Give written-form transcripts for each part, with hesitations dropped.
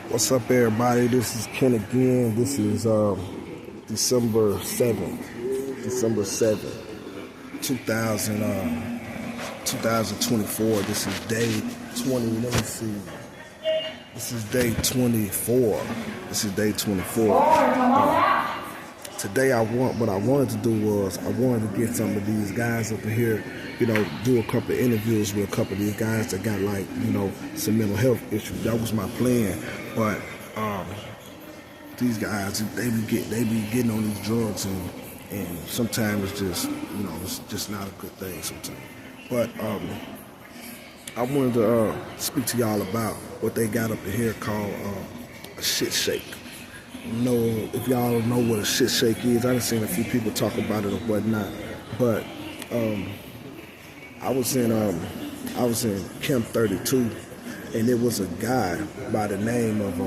What's up, everybody? This is Ken again. This is December 7th, 2000, 2024. This is day 20. Let me see. This is day 24. Today, what I wanted to do was I wanted to get some of these guys up in here, do a couple of interviews with a couple of these guys that got some mental health issues. That was my plan, but these guys they be getting on these drugs and sometimes it's just not a good thing sometimes. But I wanted to speak to y'all about what they got up in here called a shit shake. If y'all know what a shit shake is, I done seen a few people talk about it or whatnot. But I was in Camp 32, and there was a guy by the name of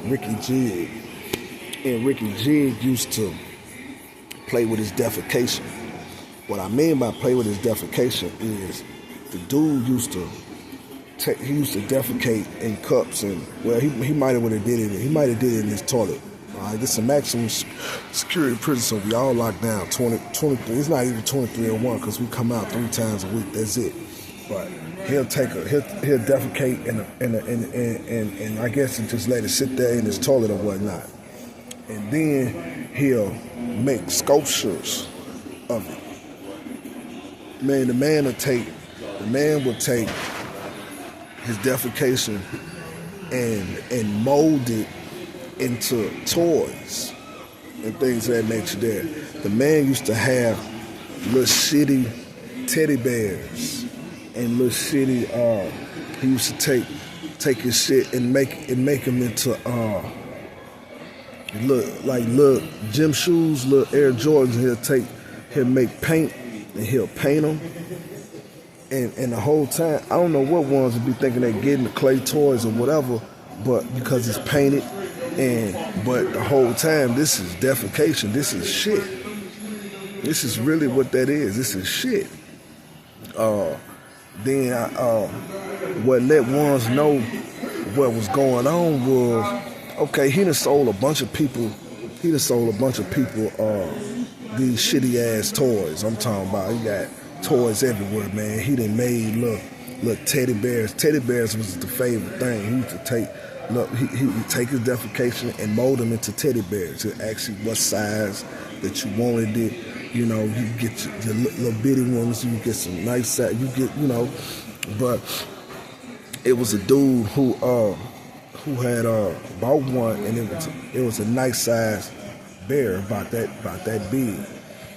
Ricky Jig, and Ricky Jig used to play with his defecation. What I mean by play with his defecation is the dude used to defecate in cups, and he might have did it. He might have did it in his toilet. This is a maximum security prison, so we all locked down. 23. It's not even 2301 because we come out 3 times a week. That's it. But he'll defecate and I guess and just let it sit there in his toilet or whatnot, and then he'll make sculptures of it. Man, the man will take his defecation and mold it into toys and things of that nature there. The man used to have little shitty teddy bears and little shitty he used to take his shit and make them into little gym shoes, little Air Jordans. He'll make paint and he'll paint them. And the whole time, I don't know what ones would be thinking they're getting the clay toys or whatever, but because it's painted, but the whole time, this is defecation. This is shit. This is really what that is. This is shit. Then what let ones know what was going on was, okay, he done sold a bunch of people these shitty ass toys. I'm talking about, he got toys everywhere, man. He done made little teddy bears. Teddy bears was the favorite thing. He used to take his defecation and mold them into teddy bears. He'd ask you what size that you wanted it. You get your little bitty ones. You get some nice size. But it was a dude who had bought one, and it was a nice size bear about that big.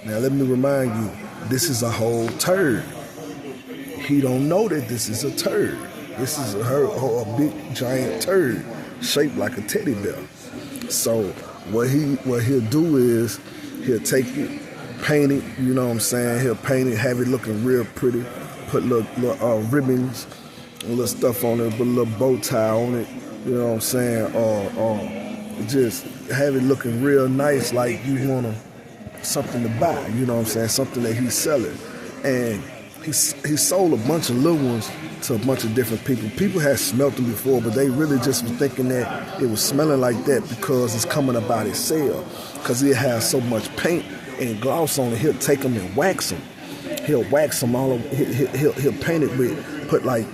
Now let me remind you, this is a whole turd. He don't know that this is a turd. This is a big giant turd shaped like a teddy bear. So what he'll do is he'll take it, paint it. You know what I'm saying? He'll paint it, have it looking real pretty. Put little ribbons and little stuff on it, put a little bow tie on it. You know what I'm saying? Or just have it looking real nice, like you want something to buy. You know what I'm saying? Something that he's selling. And he sold a bunch of little ones to a bunch of different people. People had smelt them before, but they really just was thinking that it was smelling like that because it's coming about his sale. Because he has so much paint and gloss on it, he'll take them and wax them. He'll wax them all over. He'll paint it put like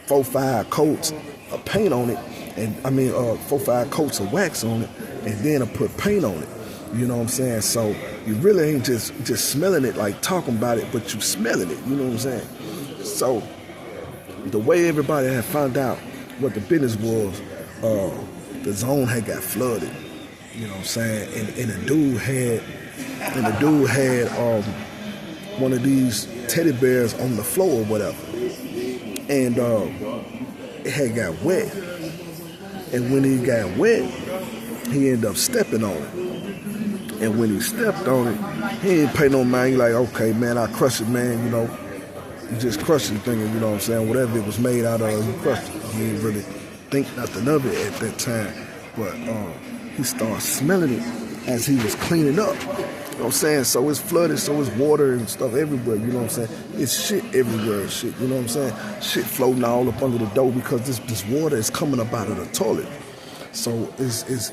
4-5 coats of paint on it, 4-5 coats of wax on it, and then he'll put paint on it. You know what I'm saying? So you really ain't just smelling it, like talking about it, but you smelling it. You know what I'm saying? So the way everybody had found out what the business was, the zone had got flooded. You know what I'm saying? And the dude had one of these teddy bears on the floor or whatever, and it had got wet. And when he got wet, he ended up stepping on it. And when he stepped on it, he didn't pay no mind. He like, okay, man, I crushed it, man. You just crushed it, thinking, you know what I'm saying, whatever it was made out of, he crushed it. He didn't really think nothing of it at that time. But he started smelling it as he was cleaning up. You know what I'm saying? So it's flooded, so it's water and stuff everywhere, you know what I'm saying? It's shit everywhere and shit, you know what I'm saying? Shit floating all up under the door because this water is coming up out of the toilet. So it's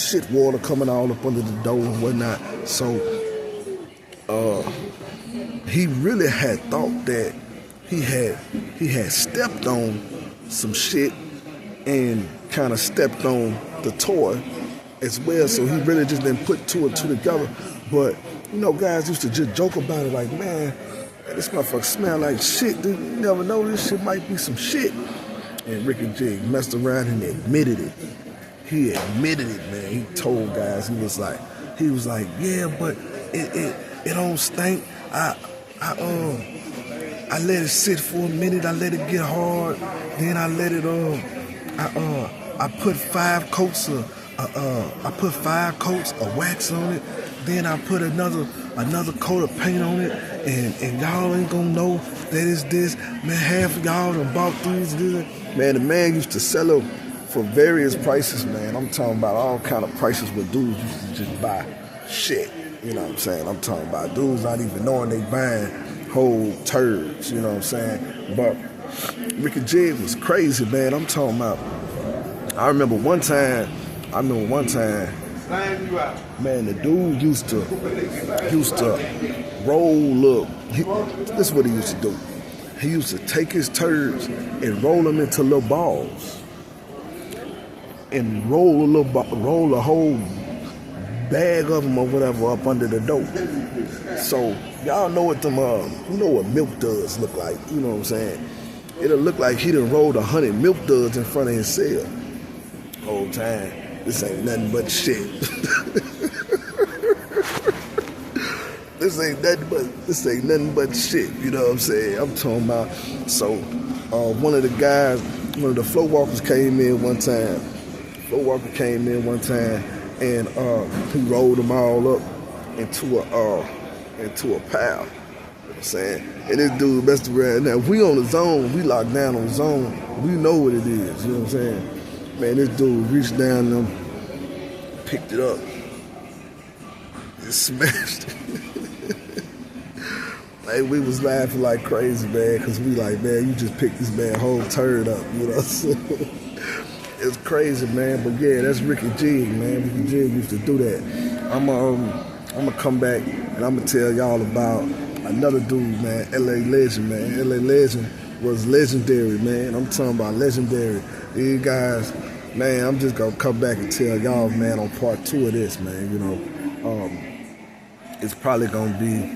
shit water coming all up under the door and whatnot. So he really had thought that he had stepped on some shit and kind of stepped on the toy as well. So he really just didn't put two and two together. But, you know, guys used to just joke about it like, man, this motherfucker smell like shit, dude. You never know, this shit might be some shit. And Ricky Jig messed around and admitted it. He admitted it, man. He told guys, he was like, yeah, but it don't stink. I let it sit for a minute. I let it get hard. Then I let it I put 5 coats of wax on it. Then I put another coat of paint on it, and y'all ain't gonna know that it's this. Man, half of y'all done bought these. Man, the man used to sell them for various prices, man. I'm talking about all kind of prices where dudes used to just buy shit. You know what I'm saying? I'm talking about dudes not even knowing they buying whole turds. You know what I'm saying? But Ricky Jig was crazy, man. I'm talking about. I remember one time. Man, the dude used to roll up. This is what he used to do. He used to take his turds and roll them into little balls, and roll a whole bag of them or whatever up under the dope. So y'all know what you know what milk duds look like. You know what I'm saying? It'll look like he done rolled 100 milk duds in front of his cell. Whole time. This ain't nothing but shit. This ain't nothing but shit. You know what I'm saying? I'm talking about. So one of the flow walkers came in one time. And he rolled them all up into a pile. You know what I'm saying? And this dude messed around. Now we on the zone, we locked down on the zone. We know what it is. You know what I'm saying? Man, this dude reached down them, picked it up, and smashed it. Hey, we was laughing like crazy, man, because we like, man, you just picked this man whole turd up, you know. It's crazy, man. But yeah, that's Ricky Jig, man. Ricky Jig used to do that. I'm gonna come back and I'm gonna tell y'all about another dude, man. LA Legend, man. LA Legend was legendary, man. I'm talking about legendary. These guys, man, I'm just gonna come back and tell y'all, man, on part 2 of this, man. You know, it's probably gonna be,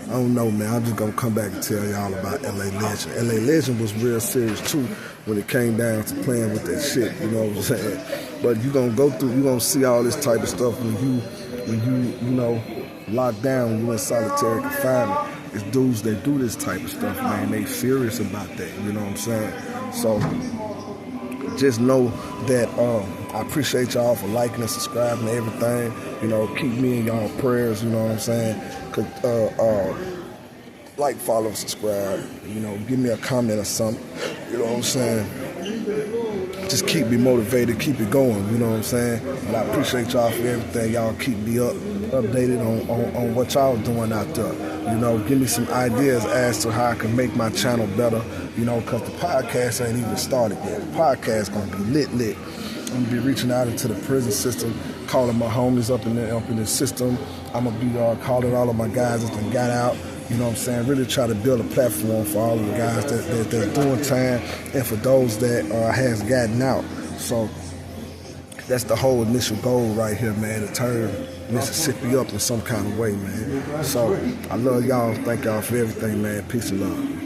I don't know, man. I'm just gonna come back and tell y'all about LA Legend. LA Legend was real serious too when it came down to playing with that shit. You know what I'm saying? But you gonna see all this type of stuff when you know, locked down, when you in solitary confinement. It's dudes that do this type of stuff, man. They serious about that. You know what I'm saying? So just know that I appreciate y'all for liking and subscribing to everything. You know, keep me in y'all prayers. You know what I'm saying? Like, follow, subscribe. You know, give me a comment or something. You know what I'm saying? Just keep me motivated, keep it going. You know what I'm saying? And I appreciate y'all for everything. Y'all keep me updated on what y'all doing out there. You know, give me some ideas as to how I can make my channel better. You know, because the podcast ain't even started yet. The podcast gonna be lit. I'm gonna be reaching out into the prison system, calling my homies up in the system. I'm gonna be calling all of my guys that done got out. You know what I'm saying? Really try to build a platform for all of the guys that's doing time and for those that has gotten out. So that's the whole initial goal right here, man, to turn Mississippi up in some kind of way, man. So I love y'all. Thank y'all for everything, man. Peace and love.